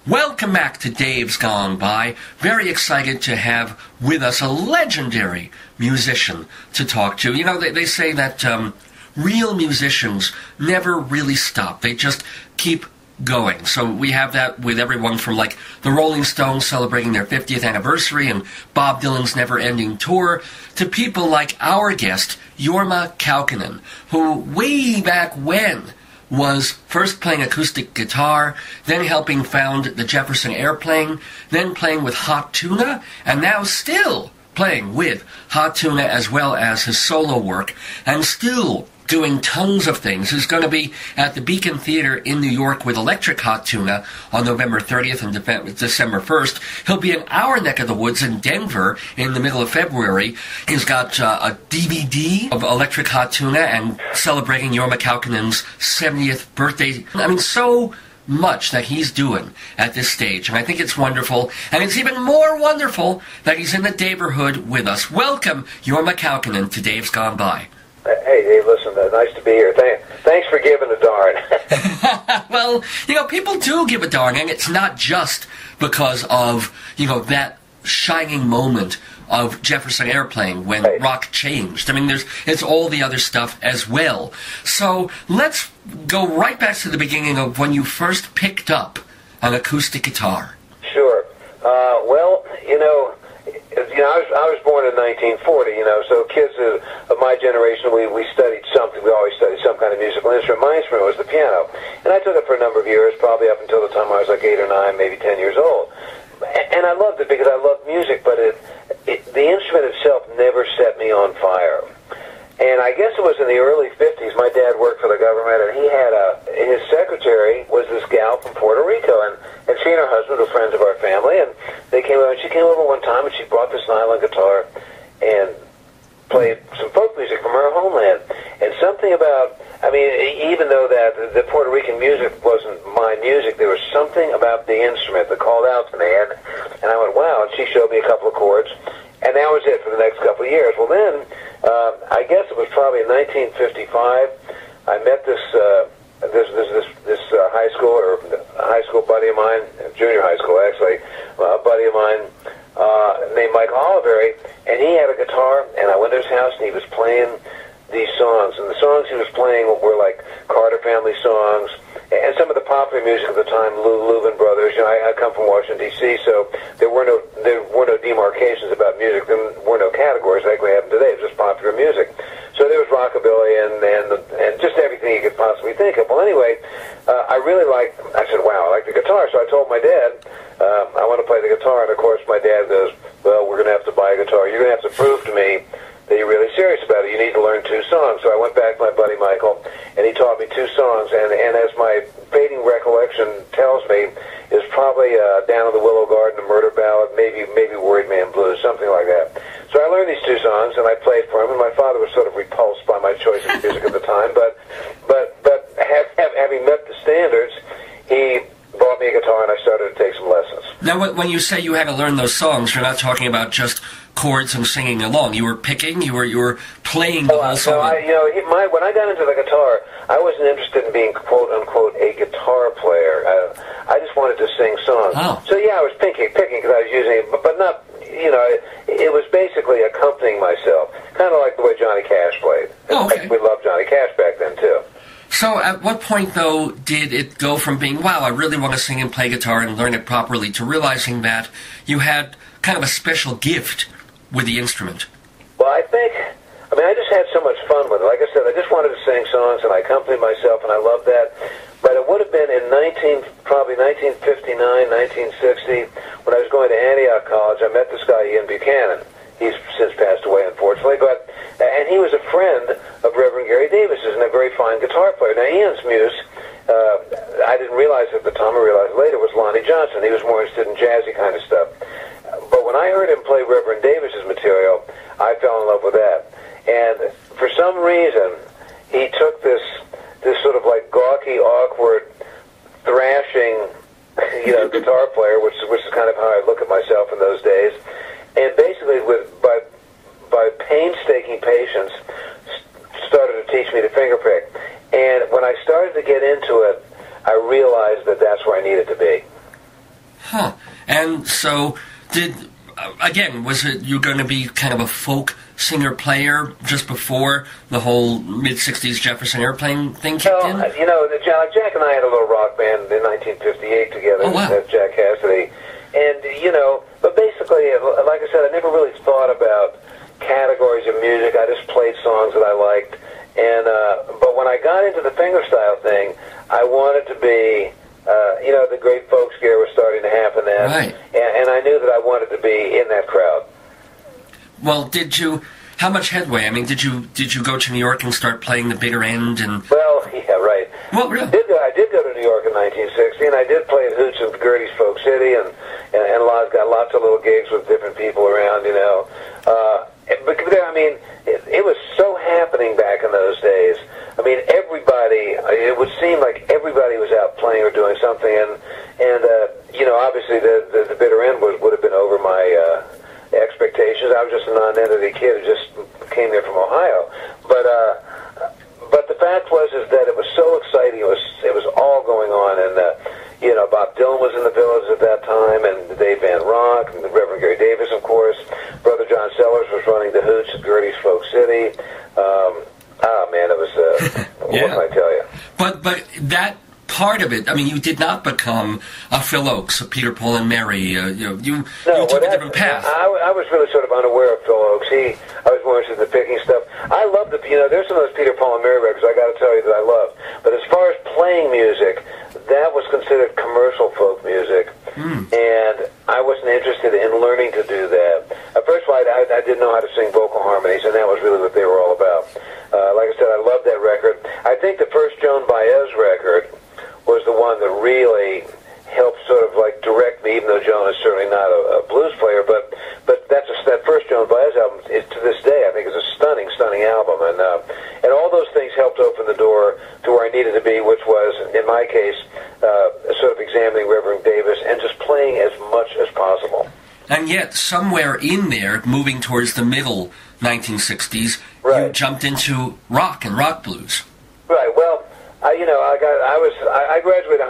Welcome back to Dave's Gone By. Very excited to have with us a legendary musician to talk to. You know, they say that real musicians never really stop. They just keep going. So we have that with everyone from, like, the Rolling Stones celebrating their 50th anniversary and Bob Dylan's never-ending tour, to people like our guest, Jorma Kaukonen, who way back when was first playing acoustic guitar, then helping found the Jefferson Airplane, then playing with Hot Tuna, and now still playing with Hot Tuna as well as his solo work, and still doing tons of things. He's going to be at the Beacon Theater in New York with Electric Hot Tuna on November 30th and December 1st. He'll be in our neck of the woods in Denver in the middle of February. He's got a DVD of Electric Hot Tuna and celebrating Jorma Kaukonen's 70th birthday. I mean, so much that he's doing at this stage, and I think it's wonderful, and it's even more wonderful that he's in the neighborhood with us. Welcome, Jorma Kaukonen, to Dave's Gone By. Hey, Dave, listen, nice to be here. Thanks for giving a darn. Well, you know, people do give a darn, and it's not just because of, you know, that shining moment of Jefferson Airplane when rock changed. I mean, it's all the other stuff as well. So let's go right back to the beginning of when you first picked up an acoustic guitar. Sure. Well, I was born in 1940, so kids of my generation, we studied something. We always studied some kind of musical instrument. My instrument was the piano. And I took it for a number of years, probably up until the time I was like 8 or 9, maybe 10 years old. And I loved it because I loved music, but the instrument itself never set me on fire. And I guess it was in the early 50s. My dad worked for the government, and he had his secretary was this gal from Puerto Rico, and she and her husband were friends of our family, and they came over, and she came over one time, and she brought this nylon guitar and played some folk music from her homeland. And something about, I mean, even though that the Puerto Rican music wasn't my music, there was something about the instrument that called out to me, and I went, wow, and she showed me a couple of chords, and that was it for the next couple of years. Well, then, I guess it was probably in 1955, I met this high school buddy of mine, junior high school actually, a buddy of mine named Mike Oliveri, and he had a guitar, and I went to his house, and he was playing these songs, and the songs he was playing were like Carter Family songs, and some of the popular music at the time, Louvin Brothers. I come from Washington, D.C., so there were no demarcations about music. There were no categories like we have today. It was just popular music. So there was rockabilly and just everything you could possibly think of. Well, anyway, I said, wow, I like the guitar. So I told my dad, I want to play the guitar. And, of course, my dad goes, well, we're going to have to buy a guitar. You're going to have to prove to me that you're really serious about it. You need to learn 2 songs. So I went back to my buddy Michael, and he taught me 2 songs. And as my fading recollection tells me, is probably Down in the Willow Garden, a murder ballad, maybe Worried Man Blues, something like that. So I learned these 2 songs, and I played for him. And my father was sort of repulsed by my choice of music at the time, but having met the standards, he bought me a guitar, and I started to take some lessons. Now, when you say you had to learn those songs, you're not talking about just chords and singing along. You were picking, you were playing the whole song. When I got into the guitar, I wasn't interested in being quote unquote a guitar player. I just wanted to sing songs. Oh. So yeah, I was picking because I was using it, but not. It was basically accompanying myself, kind of like the way Johnny Cash played. Oh, okay. We loved Johnny Cash back then too. So at what point, though, did it go from being, wow, I really want to sing and play guitar and learn it properly, to realizing that you had kind of a special gift with the instrument? Well, I just had so much fun with it. Like I said, I just wanted to sing songs, and I accompanied myself, and I loved that. But it would have been in probably 1959, 1960, when I was going to Antioch College. I met this guy, Ian Buchanan. He's since passed away, unfortunately, and he was a friend of Reverend Gary Davis's and a very fine guitar player. Now, Ian's muse, I didn't realize at the time, I realized later, was Lonnie Johnson. He was more interested in jazzy kind of stuff. But when I heard him play Reverend Davis's material, I fell in love with that. And for some reason, he took this sort of like gawky, awkward, thrashing, guitar player, which is kind of how I look at myself in those days, and basically by painstaking patience started to teach me to fingerpick. And when I started to get into it, I realized that that's where I needed to be. Huh. And so, again, was it you going to be kind of a folk singer-player just before the whole mid-'60s Jefferson Airplane thing kicked in? You know, Jack and I had a little rock band in 1958 together. Oh, wow. With Jack Cassidy. And, you know, but basically, like I said, I never really thought about categories of music. I just played songs that I liked. And but when I got into the fingerstyle thing, I wanted to be, you know, the great folk scare was starting to happen then. Right. And I knew that I wanted to be in that crowd. Well, how much headway? I mean, did you go to New York and start playing the bigger end? And Well, yeah, right. Well, really? I did go to New York in 1960, and I did play at Hoots and Gertie's Folk City, and got lots of little gigs with different people around, you know. But I mean, it was so happening back in those days. I mean, it would seem like everybody was out playing or doing something, and you know, obviously the bitter end would have been over my expectations. I was just a non-entity kid who just came there from Ohio, but the fact was that it was so exciting. It was all going on, and you know, Bob Dylan was in the Village at that time, and Dave Van Rock, and the Reverend Gary Davis, of course. Brother John Sellers was running the Hoots at Gertie's Folk City. Man, it was Yeah. what can I tell you? But that part of it, I mean, you did not become a Phil Oakes, a Peter, Paul, and Mary. You took a different path. I was really sort of unaware of Phil Oakes. I was more interested in the picking stuff. I love there's some of those Peter, Paul, and Mary records I got to tell you that I love. But as far as playing music, that was considered commercial folk music, and I wasn't interested in learning to do that. First of all, I didn't know how to sing vocal harmonies, and that was really what they were all about. Like I said, I loved that record. I think the first Joan Baez record was the one that really helped sort of like direct me, even though Joan is certainly not a blues player, but that first Joan Baez album is, to this day, I think is a stunning album, and all those things helped open the door to where I needed to be, which was, in my case, sort of examining Reverend Davis and just playing as much as possible. And yet, somewhere in there, moving towards the middle 1960s, right, you jumped into rock and rock blues. Right. Well, I graduated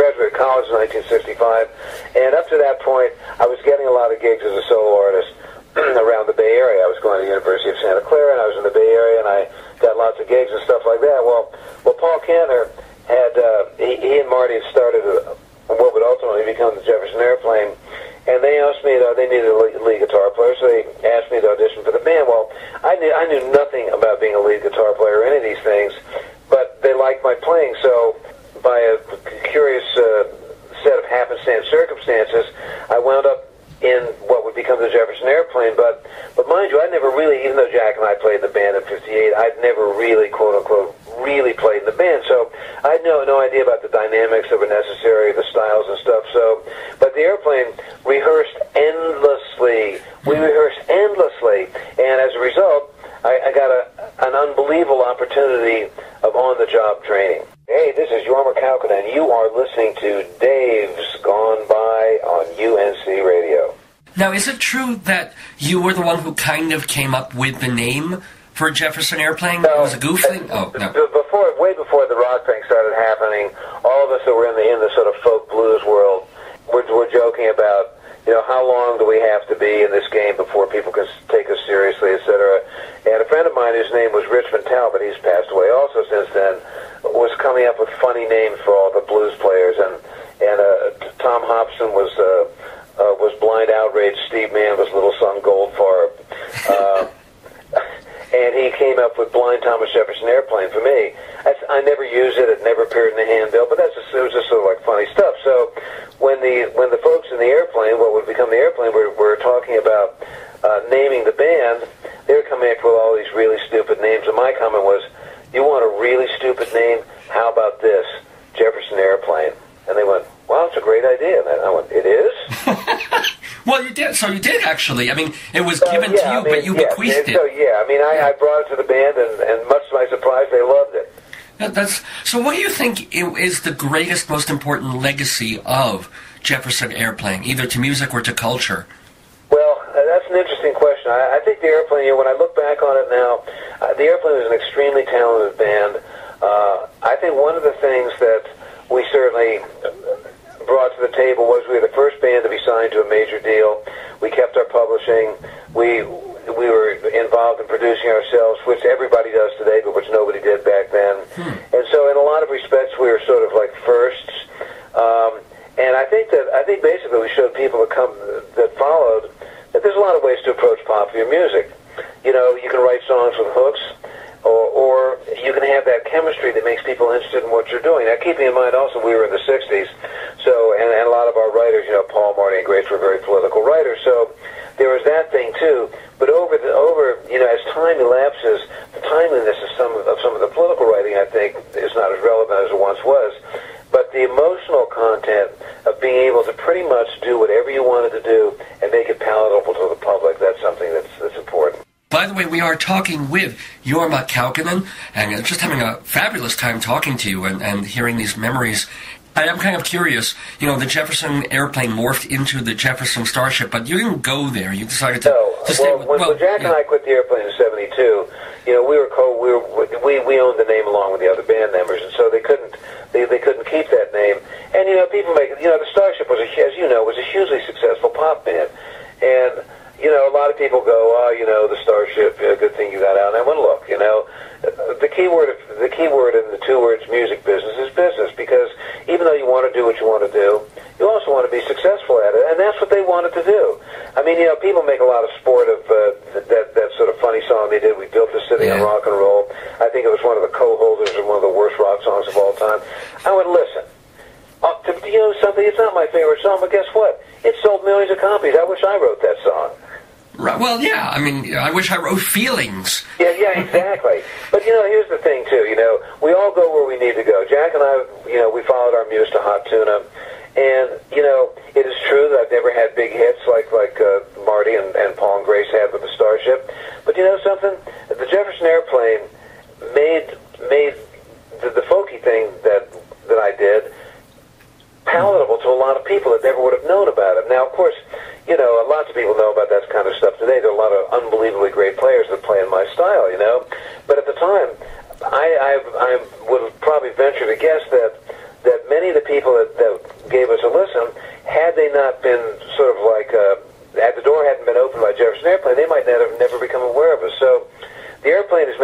graduated college in 1965, and up to that point, I was getting a lot of gigs as a solo artist around the Bay Area. I was going to the University of Santa Clara, and I was in the Bay Area, and I got lots of gigs and stuff like that. Well, Paul Kantner had he and Marty had started what would ultimately become the Jefferson Airplane, and they asked me they needed a lead guitar player, so they asked me to audition for the band. Well, I knew nothing about being a lead guitar player or any of these things, but they liked my playing, so by a curious set of happenstance circumstances, I wound up in what would become the Jefferson Airplane, but mind you, I never really, even though Jack and I played in the band in '58, I'd never really, quote-unquote, really played in the band, so I had no idea about the dynamics that were necessary, the styles and stuff, but the Airplane rehearsed endlessly. We rehearsed endlessly, and as a result, I got an unbelievable opportunity of on-the-job training. Hey, this is Jorma Kaukonen, and you are listening to Dave's Gone By on UNC Radio. Now, is it true that you were the one who kind of came up with the name for Jefferson Airplane? No, it was a goof thing? Oh, no. Way before the rock thing started happening, all of us that were in the sort of folk blues world were joking about, you know, how long do we have to be in this game before people can take us seriously, etc. And a friend of mine whose name was Richmond Talbot, he's passed away also since then, was coming up with funny names for all the blues players, and Tom Hobson was Blind Outrage, Steve Mann was Little Son Goldfarb, and he came up with Blind Thomas Jefferson Airplane for me. I never used it; it never appeared in the handbill, but it was just sort of like funny stuff. So when the folks in the Airplane, what would become the Airplane, were talking about naming the band, they were coming up with all these really stupid names, and my comment was, "You want a really stupid name? How about this, Jefferson Airplane?" And they went, "Well, it's a great idea." And I went, "It is?" Well, you did. So you did, actually. I mean, it was given to you, but you bequeathed it. So, I mean, I brought it to the band, and much to my surprise, they loved it. So what do you think is the greatest, most important legacy of Jefferson Airplane, either to music or to culture? Well, that's an interesting question. I think the Airplane, when I look back on it now, the Airplane was an extremely talented band. I think one of the things that we certainly brought to the table was we were the first band to be signed to a major deal. We kept our publishing. We were involved in producing ourselves, which everybody does today, but which nobody did back then. And so in a lot of respects, we were sort of like firsts. And I think basically we showed people that followed that there's a lot of ways to approach popular music. You know, you can write songs with hooks, or you can have that chemistry that makes people interested in what you're doing. Now, keeping in mind also we were in the 60s, so, and a lot of our writers, you know, Paul, Marty, and Grace were very political writers, so there was that thing too. But over you know, as time elapses, the timeliness of some of the political writing, I think, is not as relevant as it once was. But the emotional content of being able to pretty much do whatever you wanted to do and make it palatable to the public, that's something that's important. By the way, we are talking with Jorma Kaukonen, and just having a fabulous time talking to you and hearing these memories. I am kind of curious, you know, the Jefferson Airplane morphed into the Jefferson Starship, but you didn't go there. You decided to stay with... When Jack and I quit the Airplane in '72, you know, we owned the name along with the other band members, and so they couldn't keep that name. And, you know, people make... You know, the Starship was, as you know, was a hugely successful pop band. And... You know, a lot of people go, oh, you know, the Starship, good thing you got out. And I went, look, you know, the key word in the two words music business is business, because even though you want to do what you want to do, you also want to be successful at it, and that's what they wanted to do. I mean, you know, people make a lot of sport of that sort of funny song they did, We Built the City on Rock and Roll. I think it was one of the co-holders of one of the worst rock songs of all time. I went, listen, you know something, it's not my favorite song, but guess what? It sold millions of copies. I wish I wrote that song. Right. Well, yeah. I mean, I wish I wrote Feelings. Yeah, exactly. But, you know, here's the thing, too. You know, we all go where we need to go. Jack and I, you know, we followed our muse to Hot Tuna. And, you know, it is true that I've never had big hits like Marty and Paul and Grace had with the Starship. But you know something? The Jefferson Airplane made the folky thing that I did palatable to a lot of people that never would have known about it. Now, of course, you know, lots of people know about that kind of stuff today. There are a lot of unbelievably great players that play in my style, you know. But at the time, I would probably venture to guess that many of the people that gave us a listen, had they not been sort of like, the door hadn't been opened by Jefferson Airplane, they might never become aware of us. So the Airplane's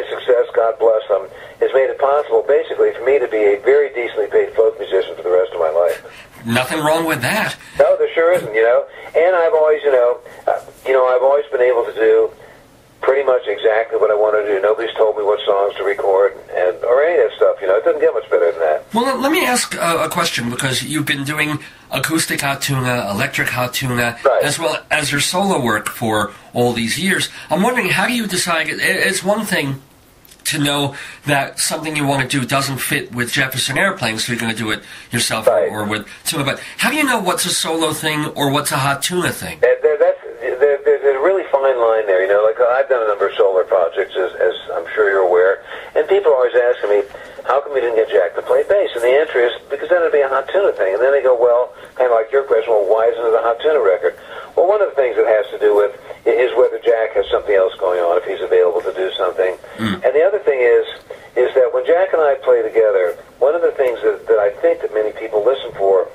success, God bless them, has made it possible, basically, for me to be a very decently paid folk musician for the rest of my life. Nothing wrong with that. No, there sure isn't, you know. And I've always, I've always been able to do pretty much exactly what I want to do. Nobody's told me what songs to record or any of that stuff, you know. It doesn't get much better than that. Well, let me ask a question, because you've been doing acoustic Hot Tuna, electric Hot Tuna, right, as well as your solo work for all these years. I'm wondering, how do you decide? It's one thing to know that something you want to do doesn't fit with Jefferson Airplane, so you're going to do it yourself, right, or with Tuna. But how do you know what's a solo thing or what's a Hot Tuna thing? There's a really fine line there, you know. Like, I've done a number of solo projects, as I'm sure you're aware, and people are always asking me, how come we didn't get Jack to play bass? And the answer is, because then it'd be a Hot Tuna thing. And then they go, well, kind of like your question, well, why isn't it a Hot Tuna record? Well, one of the things it has to do with is whether Jack has something else going on, if he's available to do something. And the other thing is that when Jack and I play together, one of the things that I think that many people listen for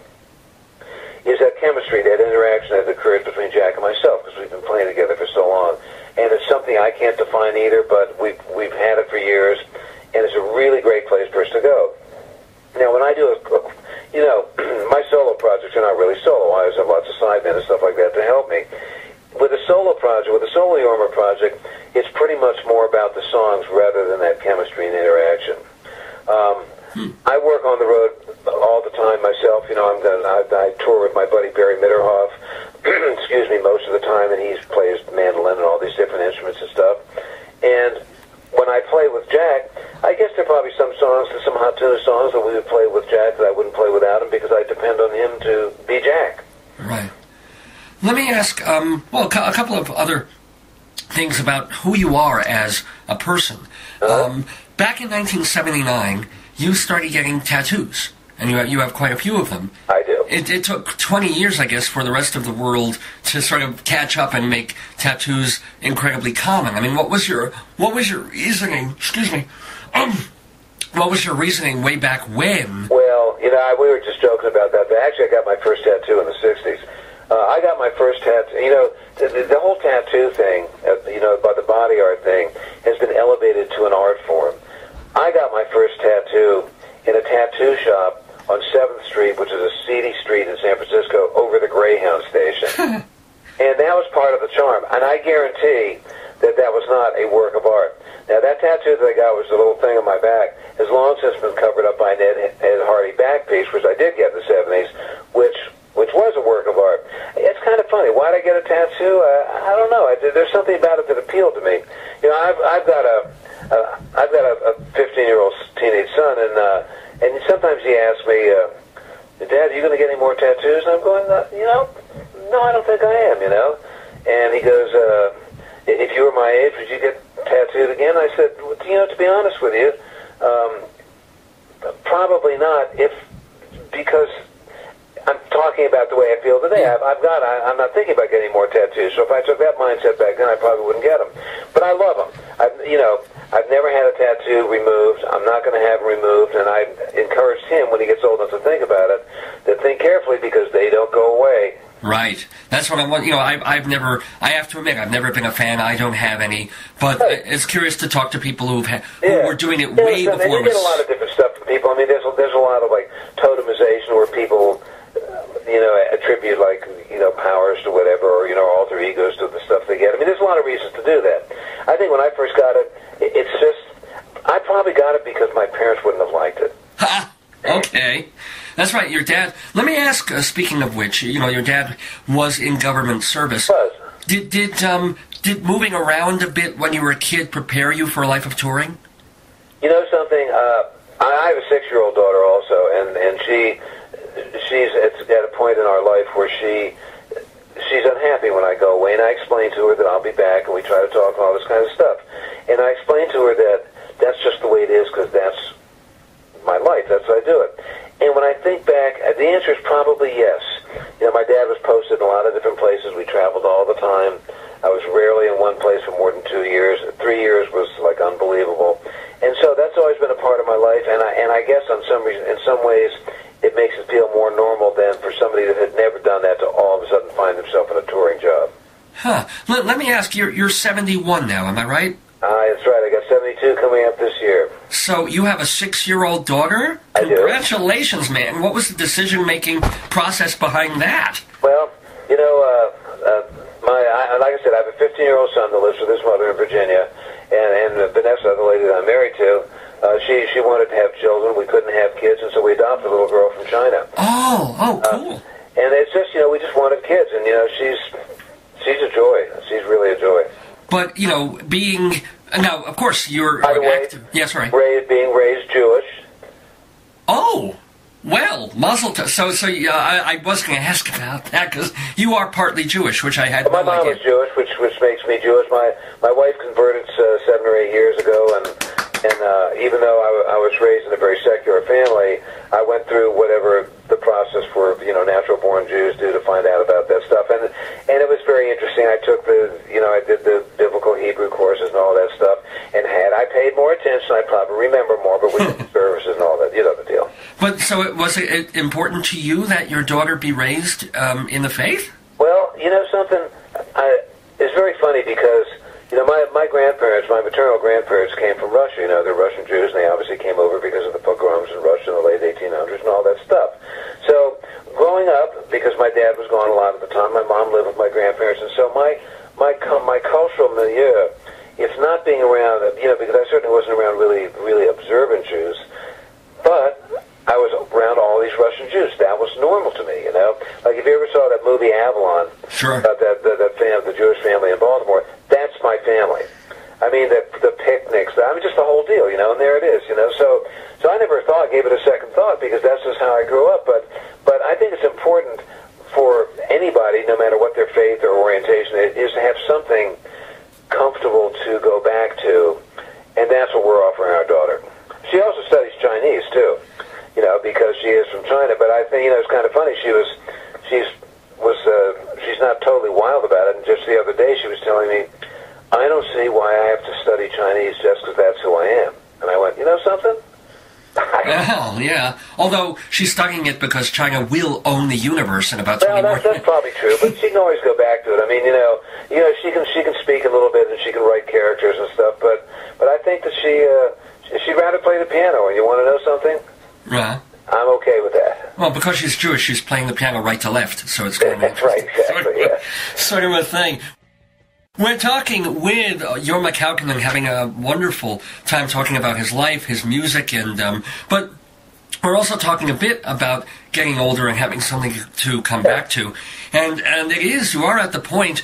is that chemistry, that interaction that occurs between Jack and myself, because we've been playing together for so long. And it's something I can't define either, but we've had it for years, and it's a really great place for us to go. Now, when I do my solo projects are not really solo. I always have lots of sidemen and stuff like that to help me. With a solo project, with a solo Jorma project, it's pretty much more about the songs rather than that chemistry and interaction. I work on the road all the time myself. You know, I tour with my buddy Barry Mitterhoff, excuse me, most of the time, and he plays mandolin and all these different instruments and stuff. And when I play with Jack, I guess there are probably some Hot Tuna songs that we would play with Jack that I wouldn't play without him, because I depend on him to be Jack. Right. Let me ask, a couple of other things about who you are as a person. Back in 1979, you started getting tattoos, and you have quite a few of them. I do. It took 20 years, I guess, for the rest of the world to sort of catch up and make tattoos incredibly common. I mean, what was your reasoning? Excuse me. What was your reasoning way back when? Well, we were just joking about that. But actually, I got my first tattoo in the 60s. I got my first tattoo. The whole tattoo thing, about the body art thing, has been elevated to an art form. I got my first tattoo in a tattoo shop on 7th Street, which is a seedy street in San Francisco, over the Greyhound station. And that was part of the charm. And I guarantee that was not a work of art. Now, that tattoo that I got was a little thing on my back, has long since been covered up by an Ed Hardy back piece, which I did get in the 70s, which was a work of art. It's kind of funny. Why did I get a tattoo? I don't know. There's something about it that appealed to me. I've got a 15-year-old teenage son, and sometimes he asks me, Dad, are you going to get any more tattoos? And I'm going, no, I don't think I am, And he goes, if you were my age, would you get tattooed again? I said, to be honest with you, probably not, because I'm talking about the way I feel today. I'm not thinking about getting more tattoos. So if I took that mindset back then, I probably wouldn't get them. But I love them. I've never had a tattoo removed. I'm not going to have them removed. And I encouraged him, when he gets old enough to think about it, to think carefully, because they don't go away. Right. That's what I want. I have to admit, I've never been a fan. I don't have any. But it's curious to talk to people who were doing it way before. And you get a lot of different stuff from people. I mean, there's a lot of, totemization where people, attribute, powers to whatever, or, alter egos to the stuff they get. I mean, there's a lot of reasons to do that. I think when I first got it, it's just, I probably got it because my parents wouldn't have liked it. Ha! Okay. That's right, your dad. Let me ask, speaking of which, your dad was in government service. Was. Did moving around a bit when you were a kid prepare you for a life of touring? You know something? I have a 6-year-old daughter also, and she's at a point in our life where she's unhappy when I go away, and I explain to her that I'll be back, and we try to talk and all this kind of stuff. And I explain to her that that's just the way it is, because that's my life. That's how I do it. And when I think back, the answer is probably yes. My dad was posted in a lot of different places. We traveled all the time. I was rarely in one place for more than 2 years. 3 years was unbelievable. And so that's always been a part of my life. And I guess in some ways, it makes it feel more normal than for somebody that had never done that to all of a sudden find themselves in a touring job. Huh. Let me ask, you're 71 now, am I right? That's right. I got 72 coming up this year. So you have a 6-year-old daughter? I do. Congratulations, man. What was the decision-making process behind that? Well, like I said, I have a 15-year-old son that lives with his mother in Virginia, and Vanessa, the lady that I'm married to, she wanted to have children. We couldn't have kids, and so we adopted a little girl from China. Oh, cool. And it's just, we just wanted kids, and, she's a joy. She's really a joy. But, being... Now, of course, you're... By the way, active. Yes, right. Being raised Jewish. Oh, well, Mazel Tov. So I was going to ask about that, because you are partly Jewish, which I had no idea. My mom was Jewish, which makes me Jewish. My wife converted 7 or 8 years ago, and even though I was raised in a very secular family, I went through whatever the process for natural-born Jews do to find out about that stuff, and it was very interesting. I took I did the biblical Hebrew courses and all that stuff, and had I paid more attention, I'd probably remember more. But we did services and all that, the deal. But so was it important to you that your daughter be raised in the faith? Well, something. It's very funny because. My grandparents, my maternal grandparents came from Russia. They're Russian Jews, and they obviously came over because of the pogroms in Russia in the late 1800s and all that stuff. So, growing up, because my dad was gone a lot at the time, my mom lived with my grandparents, and so my cultural milieu, if not being around, because I certainly wasn't around really, really observant Jews, but I was around all these Russian Jews. That was normal to me, Like, if you ever saw that movie Avalon, sure, about the Jewish family in Baltimore, that's my family. I mean, the picnics, just the whole deal, and there it is, So I never gave it a second thought, because that's just how I grew up. But I think it's important for anybody, no matter what their faith or orientation is, to have something comfortable to go back to, and that's what we're offering our daughter. She also studies Chinese too, because she is from China. But I think it's kind of funny. She's not totally wild about it. And just the other day, she was telling me, I don't see why I have to study Chinese just because that's who I am. And I went, something? Well, yeah. Although she's studying it because China will own the universe in about 20 more that's probably true, but she can always go back to it. I mean, she can speak a little bit and she can write characters and stuff, but I think that she'd rather play the piano. And you want to know something? Yeah. I'm okay with that. Well, because she's Jewish, she's playing the piano right to left, so it's kind of that's right, exactly. Sort of a thing. We're talking with Jorma Kaukonen, having a wonderful time talking about his life, his music, and but we're also talking a bit about getting older and having something to come back to. And it is, you are at the point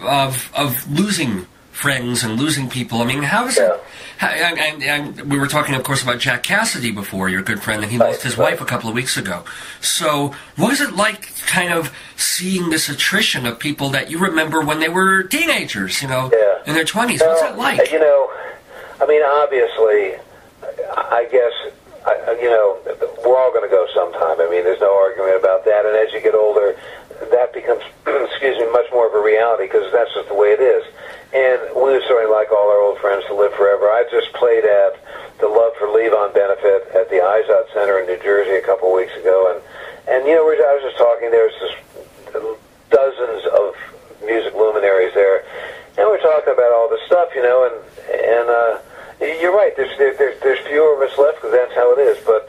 of losing friends and losing people. I mean, how is it? And we were talking, of course, about Jack Cassidy before, your good friend, and he lost his wife a couple of weeks ago. So what is it like kind of seeing this attrition of people that you remember when they were teenagers, in their 20s? What's it like? I mean, obviously, I guess, we're all going to go sometime. I mean, there's no argument about that. And as you get older, that becomes, much more of a reality because that's just the way it is. And we would certainly like all our old friends to live forever. I just played at the Love for Levon benefit at the Izod Center in New Jersey a couple of weeks ago. And I was just talking, there's just dozens of music luminaries there. And we're talking about all this stuff, and you're right, there's fewer of us left because that's how it is. But,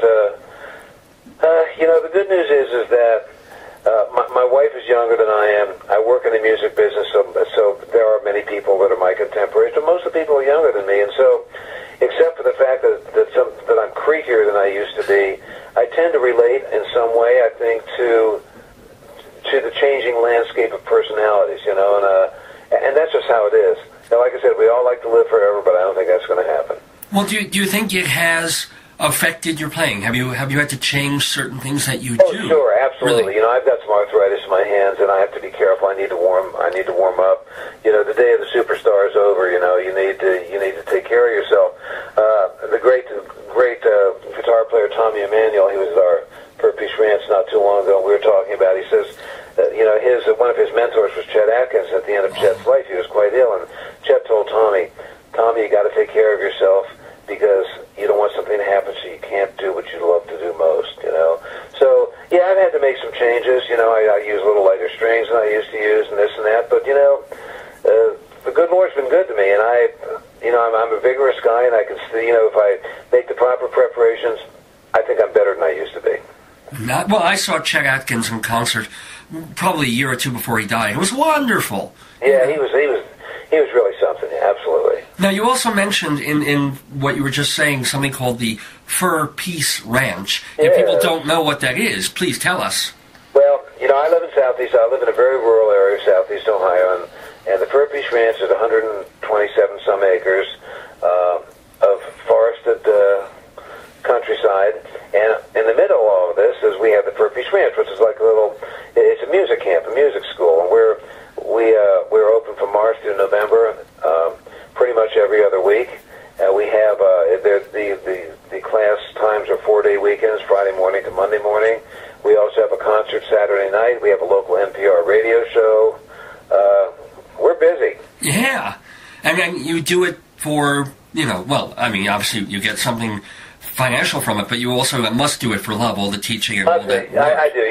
the good news is that my wife is younger than I am. I work in the music business, so there are many people that are my contemporaries, but most of the people are younger than me. And so, except for the fact that I'm creakier than I used to be, I tend to relate in some way, I think, to the changing landscape of personalities, and that's just how it is. Now, like I said, we all like to live forever, but I don't think that's going to happen. Well, do you think it has affected your playing? Have you had to change certain things that you do? Oh, sure, absolutely. Really? I've got some arthritis in my hands, and I have to be careful. I need to warm up. The day of the superstar is over. You need to take care of yourself. The great guitar player Tommy Emmanuel, he was at our Per-Piece Ranch not too long ago. We were talking about. He says, one of his mentors was Chet Atkins. At the end of Chet's life, he was quite ill, and Chet told Tommy, you got to take care of yourself because you don't want something to happen so you can't do what you love to do most, So, yeah, I've had to make some changes. I use a little lighter strings than I used to use and this and that. But, the good Lord's been good to me. And I'm a vigorous guy, and I can see, if I make the proper preparations, I think I'm better than I used to be. Well, I saw Chet Atkins in concert probably a year or two before he died. It was wonderful. Yeah, he was really something, absolutely. Now, you also mentioned in what you were just saying something called the Per-Piece Ranch. If people don't know what that is, please tell us. Well, I live in Southeast. I live in a very rural area of Southeast Ohio, and the Per-Piece Ranch is 127 some acres of forested countryside. And in the middle of all of this is we have the Per-Piece Ranch, which is like it's a music camp, a music school, and we're open from March through November, pretty much every other week. We have the class times are 4-day weekends, Friday morning to Monday morning. We also have a concert Saturday night. We have a local NPR radio show. We're busy. Yeah, and then you do it for obviously you get something financial from it, but you also must do it for love, all the teaching and all that. I do.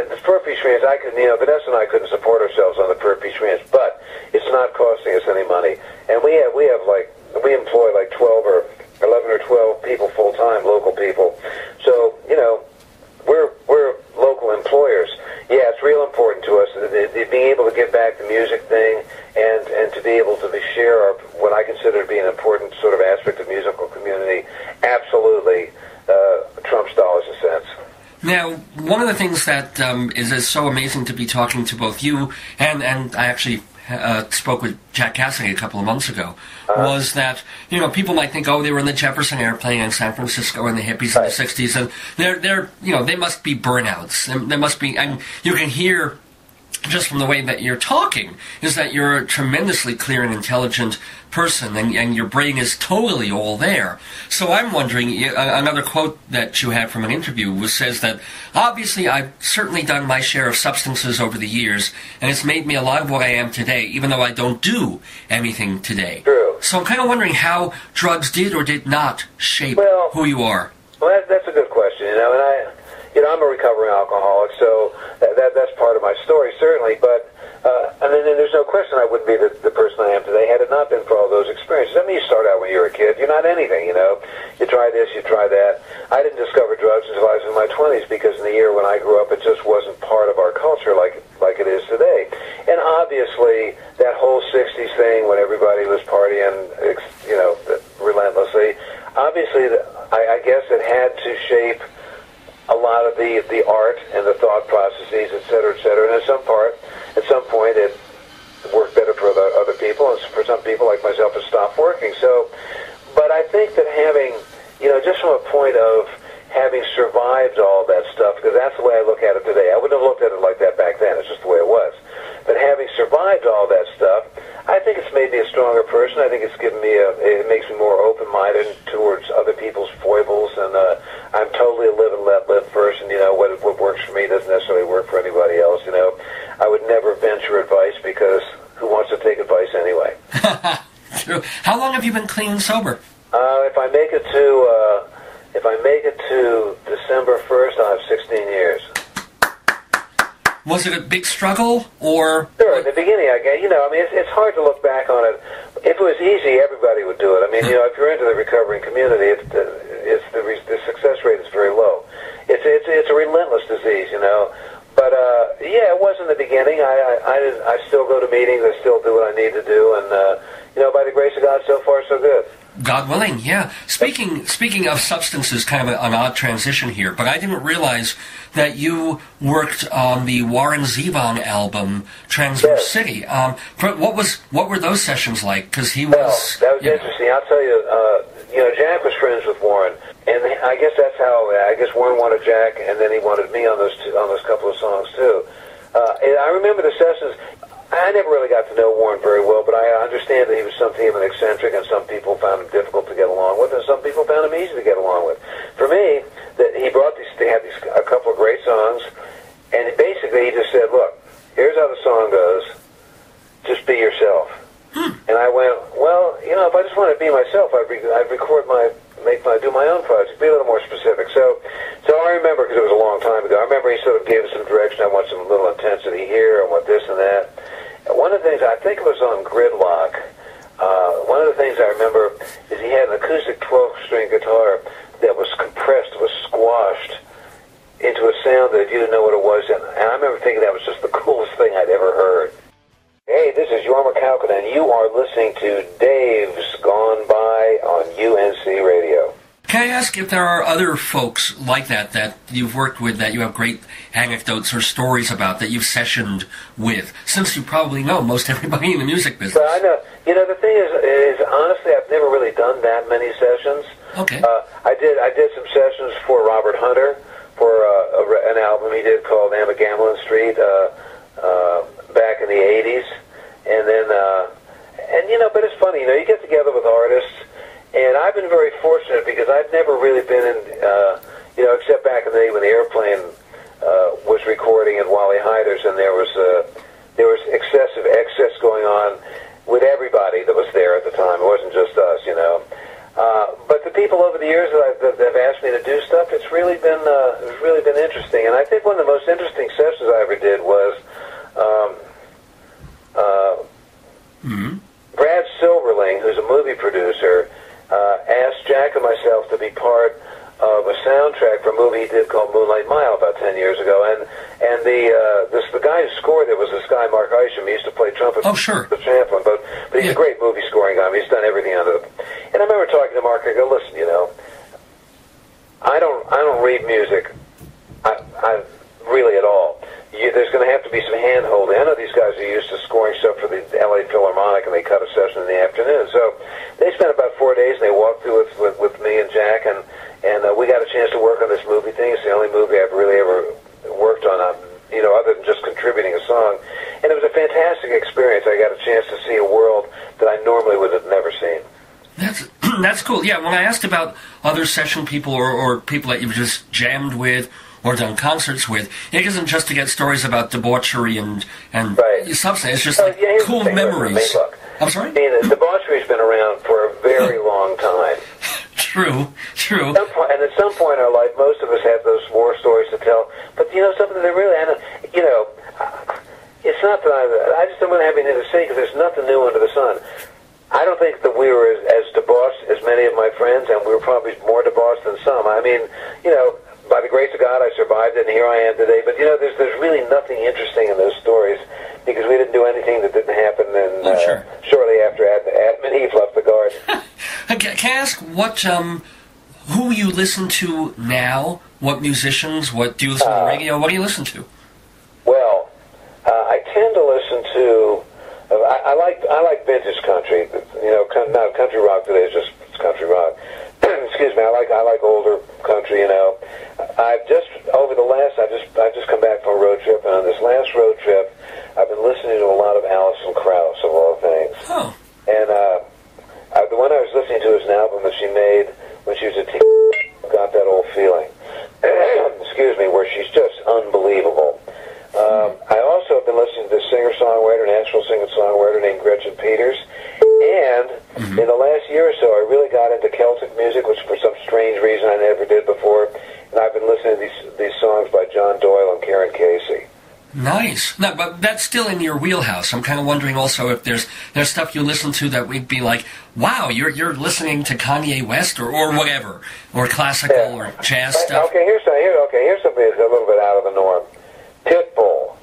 The Per-Piece Ranch, Vanessa and I couldn't support ourselves on the Per-Piece Ranch, but it's not costing us any money. And we employ like 11 or 12 people full time, local people. So, we're local employers. Yeah, it's real important to us being able to get back the music thing and to be able to share what I consider to be an important sort of aspect of musical community. Absolutely trumps dollars and cents. Now, one of the things that is so amazing to be talking to both you and I actually spoke with Jack Cassidy a couple of months ago, was that, people might think, they were in the Jefferson Airplane in San Francisco in the hippies in the 60s, and they must be burnouts. There must be, and you can hear just from the way that you're talking, is that you're a tremendously clear and intelligent person, and your brain is totally all there. So I'm wondering, another quote that you had from an interview says that, obviously I've certainly done my share of substances over the years, and it's made me a lot of what I am today, even though I don't do anything today. True. So I'm kind of wondering how drugs did or did not shape who you are. Well, that's a good question, and I'm a recovering alcoholic, so that's part of my story, certainly. But there's no question I wouldn't be the person I am today had it not been for all those experiences. I mean, you start out when you're a kid, you're not anything, you know. You try this, you try that. I didn't discover drugs until I was in my 20s because in the year when I grew up, it just wasn't part of our culture like it is today. And obviously, that whole 60s thing when everybody was partying, relentlessly, obviously, I guess it had to shape a lot of the art and the thought processes, et cetera, and at some point it worked better for other people, and for some people like myself it stopped working. So, but I think that having, just from a point of having survived all that stuff, because that's the way I look at it today. I wouldn't have looked at it like that back then, it's just the way it was. But having survived all that stuff, I think it's made me a stronger person. I think it's given me it makes me more open-minded towards other people's foibles, and I'm totally a live and let live person. What works for me doesn't necessarily work for anybody else. I would never venture advice because who wants to take advice anyway? True. How long have you been clean and sober? If I make it to December 1st, I'll have 16 years. Was it a big struggle, or? Sure, in the beginning, it's hard to look back on it. If it was easy, everybody would do it. I mean, if you're into the recovering community, the success rate is very low. It's a relentless disease, But, it was in the beginning. I still go to meetings, I still do what I need to do, and, by the grace of God, so far, so good. God willing, yeah. Speaking of substances, kind of an odd transition here, but I didn't realize that you worked on the Warren Zevon album, Transverse City. What were those sessions like? Because he was... Well, that was interesting. I'll tell you, Jack was friends with Warren, and I guess that's how, Warren wanted Jack, and then he wanted me on those couple of songs, too. And I remember the sessions... I never really got to know Warren very well, but I understand that he was something of an eccentric, and some people found him difficult to get along with, and some people found him easy to get along with. For me, that he had a couple of great songs, and basically he just said, "Look, here's how the song goes. Just be yourself." And I went, "Well, if I just want to be myself, I'd do my own project, be a little more specific." So I remember, because it was a long time ago, I remember he sort of gave us some direction. I want some little intensity here, I want this and that. One of the things, I think it was on Gridlock, one of the things I remember is he had an acoustic 12-string guitar that was compressed, was squashed into a sound that you didn't know what it was. And I remember thinking that was just the coolest thing I'd ever heard. Hey, this is Jorma Kaukonen, and you are listening to Dave's Gone By on UNC Radio. Can I ask if there are other folks like that you've worked with, that you have great anecdotes or stories about, that you've sessioned with, since you probably know most everybody in the music business? Well, I know. The thing is honestly, I've never really done that many sessions. Okay. I did some sessions for Robert Hunter for an album he did called Amagamelin Street back in the 80s. And then, but it's funny, you get together with artists. And I've been very fortunate because I've never really been in, except back in the day when the Airplane was recording at Wally Hyder's, and there was excessive excess going on with everybody that was there at the time. It wasn't just us, But the people over the years that have asked me to do stuff, it's really been interesting. And I think one of the most interesting sessions I ever did was Brad Silverling, who's a movie producer, asked Jack and myself to be part of a soundtrack for a movie he did called Moonlight Mile about 10 years ago, and the guy who scored it was this guy Mark Isham. He used to play trumpet. Oh, sure. The Champlin, but he's a great movie scoring guy. I mean, he's done everything under the. And I remember talking to Mark. I go, "Listen, I don't read music, I really at all. There's going to have to be some hand-holding. I know these guys are used to scoring stuff for the L.A. Philharmonic, and they cut a session in the afternoon. So they spent about 4 days, and they walked through it with me and Jack, and we got a chance to work on this movie thing. It's the only movie I've really ever worked on, other than just contributing a song. experience. I got a chance to see a world that I normally would have never seen. That's cool. Yeah, when I asked about other session people or people that you've just jammed with or done concerts with, it isn't just to get stories about debauchery and substance. It's just cool memories. I'm sorry? I mean, the debauchery's been around for a very long time. True. And at some point in our life, most of us have those war stories to tell. But, something that really, it's not that I just don't want to have anything to say because there's nothing new under the sun. I don't think that we were as debauched as many of my friends, and we were probably more debauched than some. I mean, by the grace of God, I survived it, and here I am today. But, there's really nothing interesting in those stories because we didn't do anything that didn't happen shortly after Adam and Eve left the garden. Can I ask who you listen to now? What musicians? What do you listen to on the radio? What do you listen to? Well, I tend to listen to. I like vintage country. Not country rock today. It's country rock. Excuse me. I like older country. I've just come back from a road trip, and on this last road trip, I've been listening to a lot of Alison Krauss of all things. Oh. And the one I was listening to is an album that she made when she was a teen. Got that old feeling. Excuse me, where she's just unbelievable. I also have been listening to this singer-songwriter, Nashville singer-songwriter named Gretchen Peters. And in the last year or so, I really got into Celtic music, which for some strange reason I never did before. And I've been listening to these songs by John Doyle and Karen Casey. Nice. No, but that's still in your wheelhouse. I'm kind of wondering also if there's stuff you listen to that we'd be like, wow, you're listening to Kanye West or whatever, or classical or jazz stuff. Okay, here's something that's a little bit out of the norm. Pitbull.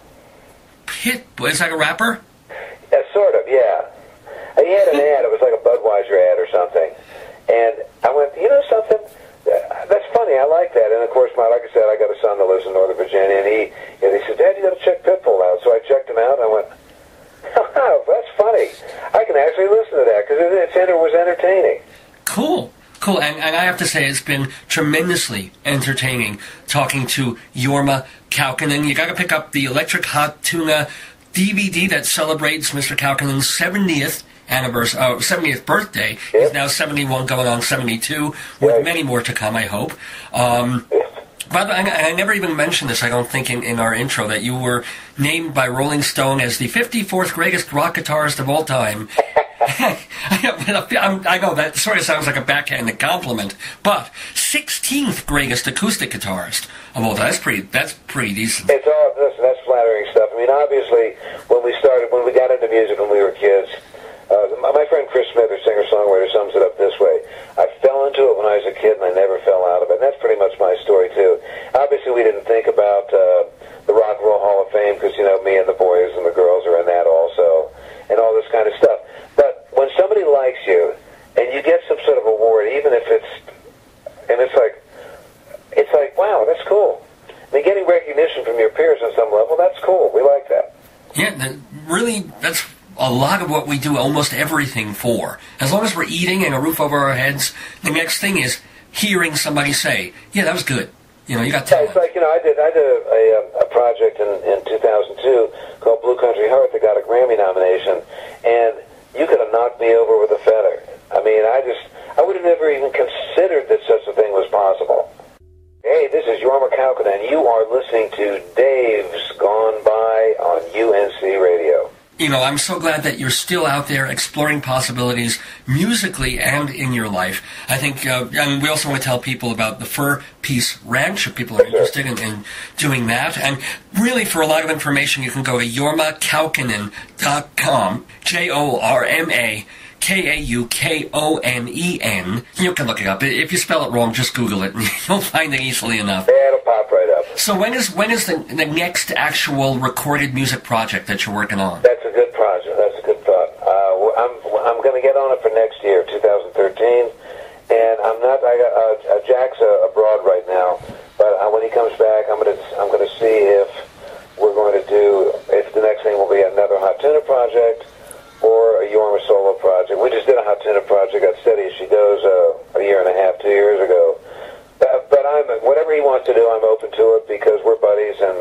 Pitbull? Is that a rapper? Yeah, sort of, yeah. He had an ad. It was like a Budweiser ad or something. And I went, something? That's funny. I like that. And, of course, like I said, I got a son that lives in Northern Virginia, and he said, Dad, you got to check Pitbull out. So I checked him out, and I went, oh, that's funny. I can actually listen to that because it was entertaining. Cool. And I have to say, it's been tremendously entertaining talking to Jorma Kaukonen. You got to pick up the Electric Hot Tuna DVD that celebrates Mr. Kaukonen's 70th anniversary, 70th birthday. Yep. He's now 71, going on 72, with many more to come, I hope. But I never even mentioned this, I don't think, in our intro, that you were named by Rolling Stone as the 54th greatest rock guitarist of all time. I know that sort of sounds like a backhanded compliment, but 16th greatest acoustic guitarist of all time. That's pretty decent. That's flattering stuff. I mean, obviously, when we got into music when we were kids, my friend Chris Smith, a singer-songwriter, sums it up this way. I fell into it when I was a kid, and I never fell out of it. And that's pretty much my story, too. Obviously, we didn't think about the Rock and Roll Hall of Fame because, me and the boys and the girls are in that also, and all this kind of stuff. But when somebody likes you, and you get some sort of award, even if it's like, wow, that's cool. I mean, getting recognition from your peers on some level, that's cool. We like that. Yeah, that's a lot of what we do almost everything for. As long as we're eating and a roof over our heads, the next thing is hearing somebody say, yeah, that was good. You got talent. Yeah, it's like, I did a project in 2002 called Blue Country Heart that got a Grammy nomination, and you could have knocked me over with a feather. I mean, I would have never even considered that such a thing was possible. Hey, this is Jorma Kaukonen, and you are listening to Dave's Gone By on UNC Radio. I'm so glad that you're still out there exploring possibilities musically and in your life. I think, and we also want to tell people about the Fur Peace Ranch if people are interested in doing that. And really, for a lot of information, you can go to jormakaukonen.com, JORMAKAUKONEN. You can look it up. If you spell it wrong, just Google it, and you'll find it easily enough. Yeah, it'll pop right up. So when is the next actual recorded music project that you're working on? That's a good project. That's a good thought. I'm going to get on it for next year, 2013, and I'm not. Jack's abroad right now, but when he comes back, I'm going to see if the next thing will be another Hot Tuna project or a Jorma solo project. We just did a Hot Tuna project at Steady As She Goes a year and a half, 2 years ago. But whatever he wants to do, I'm open to it because we're buddies, and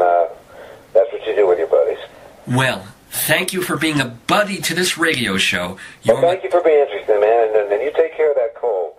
that's what you do with your buddies. Well, Thank you for being a buddy to this radio show. Well, thank you for being interested, man, and you take care of that cold.